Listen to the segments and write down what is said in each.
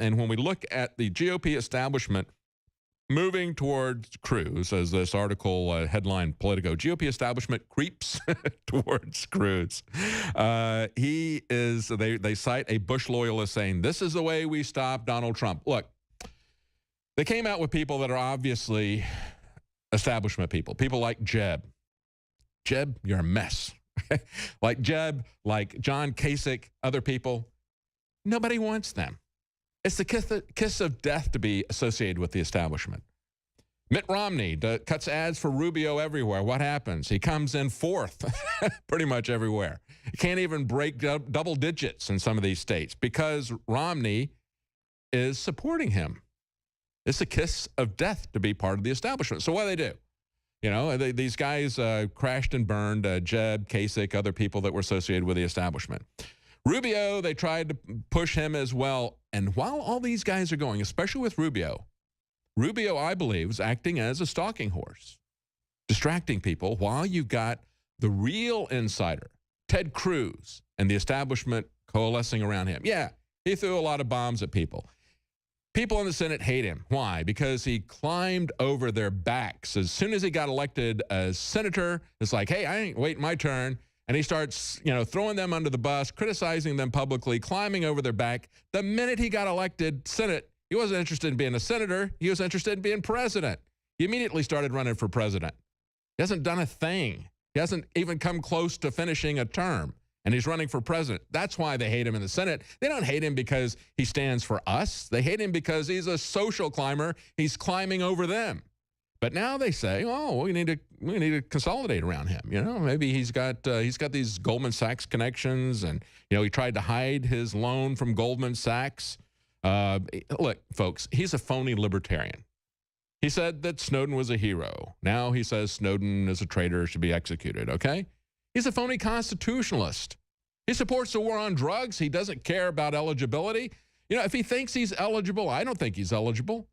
And when we look at the GOP establishment moving towards Cruz, as this article headline Politico, GOP establishment creeps towards Cruz. They cite a Bush loyalist saying, this is the way we stop Donald Trump. Look, they came out with people that are obviously establishment people like Jeb. Jeb, you're a mess. Like Jeb, like John Kasich, other people. Nobody wants them. It's the kiss of death to be associated with the establishment. Mitt Romney cuts ads for Rubio everywhere. What happens? He comes in fourth pretty much everywhere. He can't even break double digits in some of these states because Romney is supporting him. It's a kiss of death to be part of the establishment. So what do they do? You know, these guys crashed and burned, Jeb, Kasich, other people that were associated with the establishment. Rubio, they tried to push him as well. And while all these guys are going, especially with Rubio, I believe, is acting as a stalking horse, distracting people while you've got the real insider, Ted Cruz, and the establishment coalescing around him. Yeah, he threw a lot of bombs at people. People in the Senate hate him. Why? Because he climbed over their backs. As soon as he got elected as senator, it's like, hey, I ain't waiting my turn. And he starts, throwing them under the bus, criticizing them publicly, climbing over their back. The minute he got elected Senate, he wasn't interested in being a senator. He was interested in being president. He immediately started running for president. He hasn't done a thing. He hasn't even come close to finishing a term. And he's running for president. That's why they hate him in the Senate. They don't hate him because he stands for us. They hate him because he's a social climber. He's climbing over them. But now they say, oh, we need to consolidate around him. Maybe he's got these Goldman Sachs connections, and he tried to hide his loan from Goldman Sachs. Look, folks, he's a phony libertarian. He said that Snowden was a hero. Now he says Snowden is a traitor, should be executed. Okay, he's a phony constitutionalist. He supports the war on drugs. He doesn't care about eligibility. If he thinks he's eligible, I don't think he's eligible.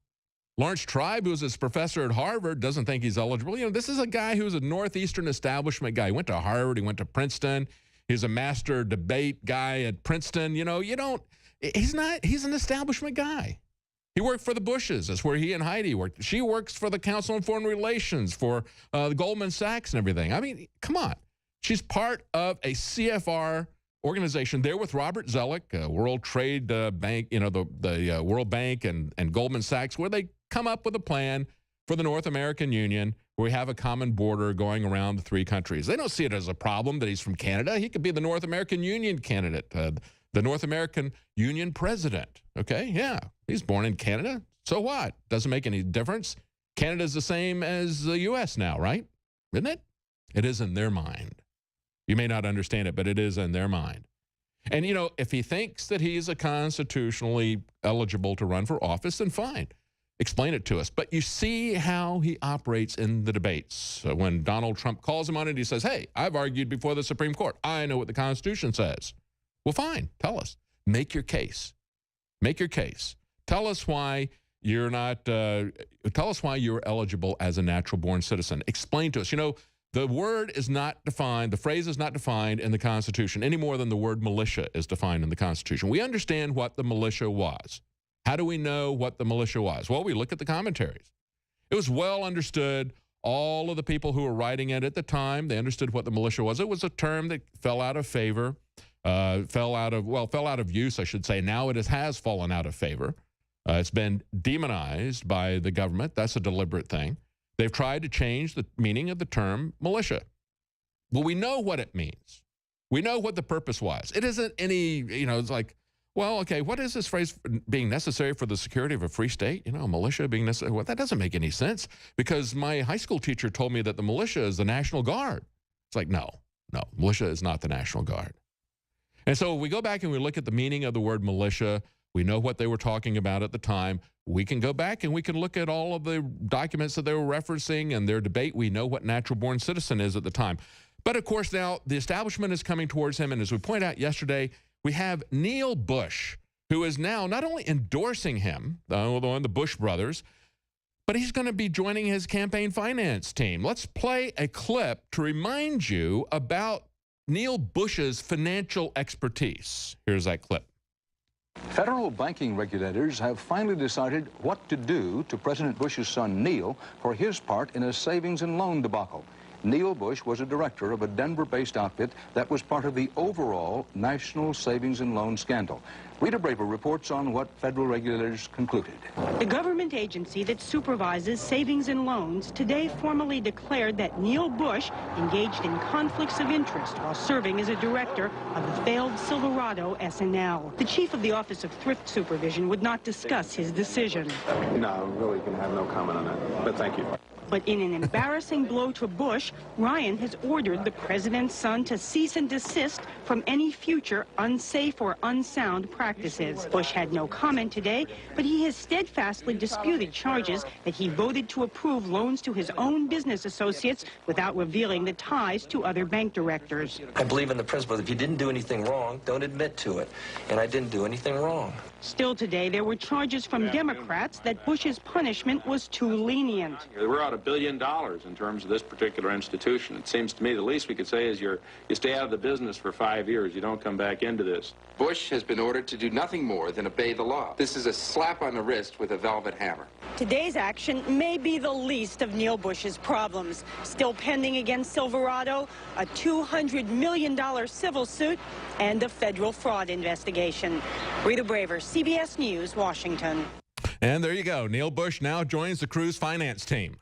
Lawrence Tribe, who's a professor at Harvard, doesn't think he's eligible. This is a guy who's a Northeastern establishment guy. He went to Harvard. He went to Princeton. He's a master debate guy at Princeton. He's an establishment guy. He worked for the Bushes. That's where he and Heidi worked. She works for the Council on Foreign Relations, for the Goldman Sachs and everything. I mean, come on. She's part of a CFR organization there with Robert Zoellick, World Trade Bank, the World Bank and Goldman Sachs, where they come up with a plan for the North American Union where we have a common border going around the three countries. They don't see it as a problem that he's from Canada. He could be the North American Union candidate, the North American Union president. Okay, yeah, he's born in Canada. So what? Doesn't make any difference. Canada's the same as the U.S. now, right? Isn't it? It is in their mind. You may not understand it, but it is in their mind. And, if he thinks that he's a constitutionally eligible to run for office, then fine. Explain it to us. But you see how he operates in the debates. So when Donald Trump calls him on it, he says, hey, I've argued before the Supreme Court. I know what the Constitution says. Well, fine. Tell us. Make your case. Make your case. Tell us why you're not, tell us why you're eligible as a natural-born citizen. Explain to us. The word is not defined, the phrase is not defined in the Constitution any more than the word militia is defined in the Constitution. We understand what the militia was. How do we know what the militia was? Well, we look at the commentaries. It was well understood. All of the people who were writing it at the time, they understood what the militia was. It was a term that fell out of favor, fell out of use, I should say. Now it has fallen out of favor. It's been demonized by the government. That's a deliberate thing. They've tried to change the meaning of the term militia. Well, we know what it means. We know what the purpose was. It isn't any, it's like, well, okay, what is this phrase being necessary for the security of a free state? Militia being necessary. Well, that doesn't make any sense because my high school teacher told me that the militia is the National Guard. It's like, no, militia is not the National Guard. And so we go back and we look at the meaning of the word militia. We know what they were talking about at the time. We can go back and we can look at all of the documents that they were referencing and their debate. We know what natural-born citizen is at the time. But, of course, now the establishment is coming towards him. And as we pointed out yesterday, we have Neil Bush, who is now not only endorsing him, the Bush brothers, but he's going to be joining his campaign finance team. Let's play a clip to remind you about Neil Bush's financial expertise. Here's that clip. Federal banking regulators have finally decided what to do to President Bush's son Neil for his part in a savings and loan debacle. Neil Bush was a director of a Denver-based outfit that was part of the overall national savings and loan scandal. Rita Braver reports on what federal regulators concluded. The government agency that supervises savings and loans today formally declared that Neil Bush engaged in conflicts of interest while serving as a director of the failed Silverado S&L. The chief of the Office of Thrift Supervision would not discuss his decision. No, really can have no comment on that, but thank you. But in an embarrassing blow to Bush, Ryan has ordered the president's son to cease and desist from any future unsafe or unsound practices. Bush had no comment today, but he has steadfastly disputed charges that he voted to approve loans to his own business associates without revealing the ties to other bank directors. I believe in the principle that if you didn't do anything wrong, don't admit to it. And I didn't do anything wrong. Still today, there were charges from Democrats that Bush's punishment was too lenient. We're out $1 billion in terms of this particular institution. It seems to me the least we could say is you stay out of the business for 5 years. You don't come back into this. Bush has been ordered to do nothing more than obey the law. This is a slap on the wrist with a velvet hammer. Today's action may be the least of Neil Bush's problems. Still pending against Silverado, a $200 million civil suit and a federal fraud investigation. Rita Braver, CBS News, Washington. And there you go. Neil Bush now joins the Cruz finance team.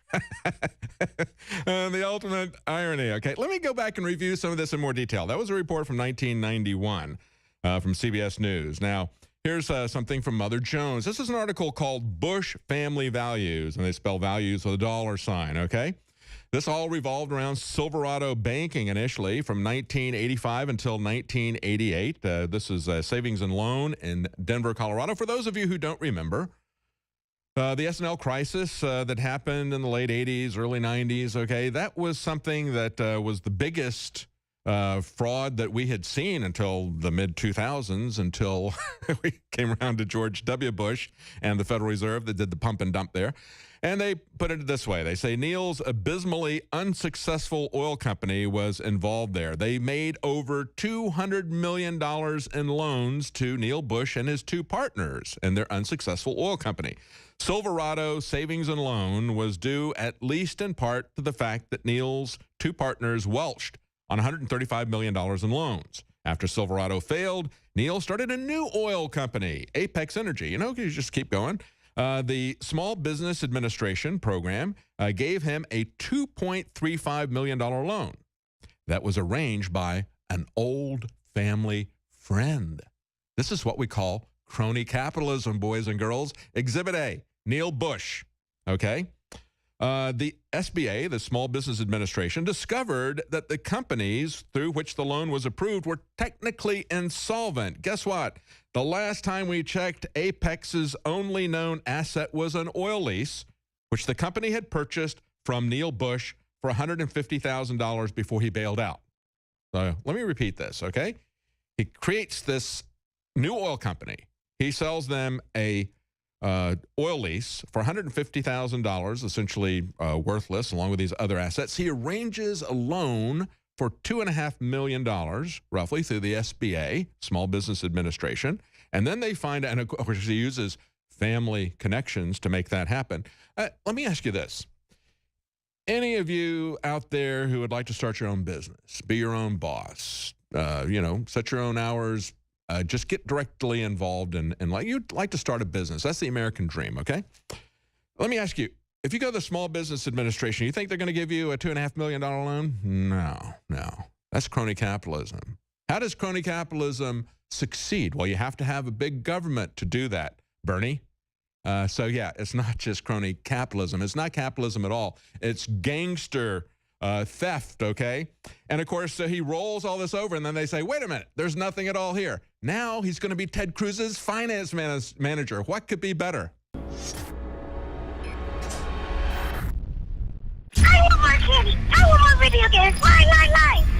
The ultimate irony. Okay, let me go back and review some of this in more detail. That was a report from 1991 from CBS News. Now, here's something from Mother Jones. This is an article called Bush Family Values, and they spell values with a $sign, okay? This all revolved around Silverado banking initially from 1985 until 1988. This is a savings and loan in Denver, Colorado. For those of you who don't remember, the S&L crisis that happened in the late 80s, early 90s, okay, that was something that was the biggest fraud that we had seen until the mid-2000s, until we came around to George W. Bush and the Federal Reserve that did the pump and dump there. And they put it this way. They say Neil's abysmally unsuccessful oil company was involved there. They made over $200 million in loans to Neil Bush and his two partners in their unsuccessful oil company. Silverado Savings and Loan was due at least in part to the fact that Neil's two partners welched on $135 million in loans. After Silverado failed, Neil started a new oil company, Apex Energy. You know, you just keep going. The Small Business Administration program gave him a $2.35 million loan that was arranged by an old family friend. This is what we call crony capitalism, boys and girls. Exhibit A, Neil Bush, okay? The SBA, the Small Business Administration, discovered that the companies through which the loan was approved were technically insolvent. Guess what? The last time we checked, Apex's only known asset was an oil lease, which the company had purchased from Neil Bush for $150,000 before he bailed out. So let me repeat this, okay? He creates this new oil company. He sells them a oil lease for $150,000, essentially worthless, along with these other assets. He arranges a loan for $2.5 million, roughly, through the SBA, Small Business Administration. And then they find, and of course he uses family connections to make that happen. Let me ask you this. Any of you out there who would like to start your own business, be your own boss, set your own hours, just get directly involved in like you'd like to start a business. That's the American dream, okay? Let me ask you, if you go to the Small Business Administration, you think they're going to give you a $2.5 million loan? No. That's crony capitalism. How does crony capitalism succeed? Well, you have to have a big government to do that, Bernie. So, yeah, it's not just crony capitalism. It's not capitalism at all. It's gangster theft, okay? And, of course, he rolls all this over, and then they say, wait a minute, there's nothing at all here. Now he's going to be Ted Cruz's finance manager. What could be better? I want more candy. I want more video games. Lie.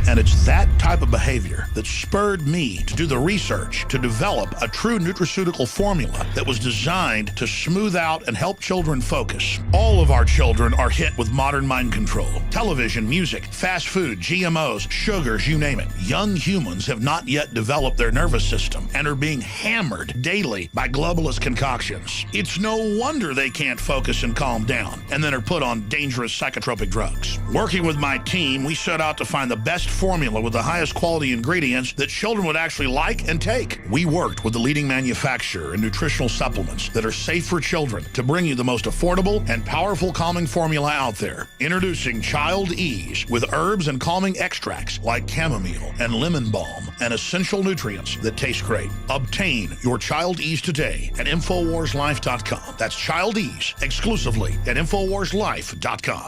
And it's that type of behavior that spurred me to do the research to develop a true nutraceutical formula that was designed to smooth out and help children focus. All of our children are hit with modern mind control. Television, music, fast food, GMOs, sugars, you name it. Young humans have not yet developed their nervous system and are being hammered daily by globalist concoctions. It's no wonder they can't focus and calm down and then are put on dangerous psychotropic drugs. Working with my team, we set out to find the best formula with the highest quality ingredients that children would actually like and take. We worked with the leading manufacturer in nutritional supplements that are safe for children to bring you the most affordable and powerful calming formula out there. Introducing Child Ease with herbs and calming extracts like chamomile and lemon balm and essential nutrients that taste great. Obtain your Child Ease today at InfoWarsLife.com. That's Child Ease exclusively at InfoWarsLife.com.